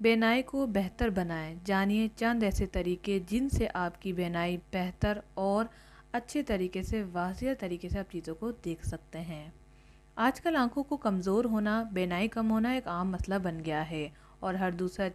बेनाई को बेहतर बनाएं। जानिए चंद ऐसे तरीके जिनसे आपकी बेनाई बेहतर और अच्छे तरीके से वाज़िह तरीके से आप चीज़ों को देख सकते हैं। आजकल आंखों को कमज़ोर होना, बेनाई कम होना एक आम मसला बन गया है और हर दूसरा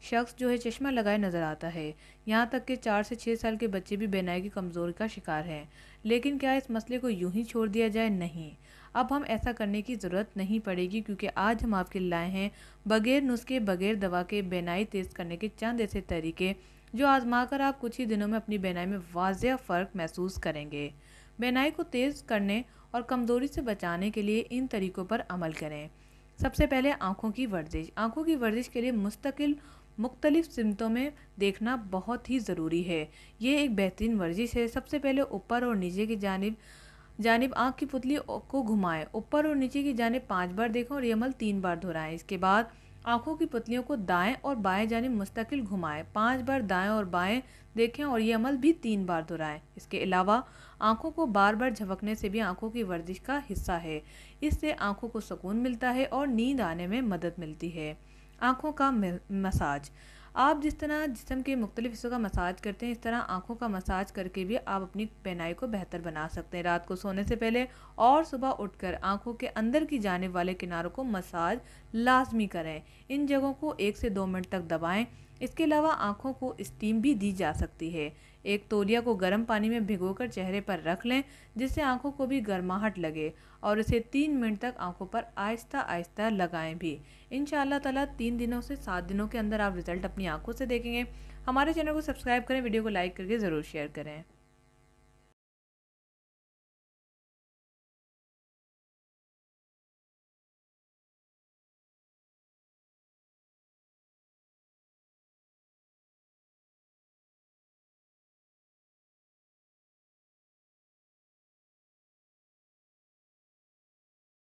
शख्स जो है चश्मा लगाए नज़र आता है। यहाँ तक कि 4 से 6 साल के बच्चे भी बेनाई की कमज़ोरी का शिकार हैं। लेकिन क्या इस मसले को यूं ही छोड़ दिया जाए? नहीं, अब हम ऐसा करने की ज़रूरत नहीं पड़ेगी, क्योंकि आज हम आपके लाए हैं बगैर नुस्खे बगैर दवा के बेनाई तेज़ करने के चंद ऐसे तरीके जो आजमा कर आप कुछ ही दिनों में अपनी बेनाई में वाज़िह फ़र्क महसूस करेंगे। बेनाई को तेज़ करने और कमज़ोरी से बचाने के लिए इन तरीकों पर अमल करें। सबसे पहले आँखों की वर्जिश। आँखों की वर्जिश के लिए मुस्तकिल मुख्तलिफ सिमतों में देखना बहुत ही ज़रूरी है। ये एक बेहतरीन वर्जिश है। सबसे पहले ऊपर और नीचे की जानिब जानिब आँख की पुतली को घुमाएं। ऊपर और नीचे की जानिब 5 बार देखें और ये अमल 3 बार दोहराएं। इसके बाद आँखों की पुतलियों को दाएं और बाएं जानिब मुस्तकिल घुमाएं। 5 बार दाएं और बाएं देखें और ये अमल भी 3 बार दोहराएं। इसके अलावा आँखों को बार बार झपकने से भी आँखों की वर्जिश का हिस्सा है। इससे आँखों को सुकून मिलता है और नींद आने में मदद मिलती है। आँखों का मसाज। आप जिस तरह जिस्म के मुख्तलिफ हिस्सों का मसाज करते हैं, इस तरह आँखों का मसाज करके भी आप अपनी बेनाई को बेहतर बना सकते हैं। रात को सोने से पहले और सुबह उठकर आँखों के अंदर की जाने वाले किनारों को मसाज लाजमी करें। इन जगहों को 1 से 2 मिनट तक दबाएं। इसके अलावा आँखों को स्टीम भी दी जा सकती है। एक तौलिया को गर्म पानी में भिगोकर चेहरे पर रख लें, जिससे आँखों को भी गर्माहट लगे, और इसे 3 मिनट तक आँखों पर आहिस्ता आहिस्ता लगाएं भी। इंशाअल्लाह ताला 3 दिनों से 7 दिनों के अंदर आप रिजल्ट अपनी आंखों से देखेंगे। हमारे चैनल को सब्सक्राइब करें, वीडियो को लाइक करके ज़रूर शेयर करें।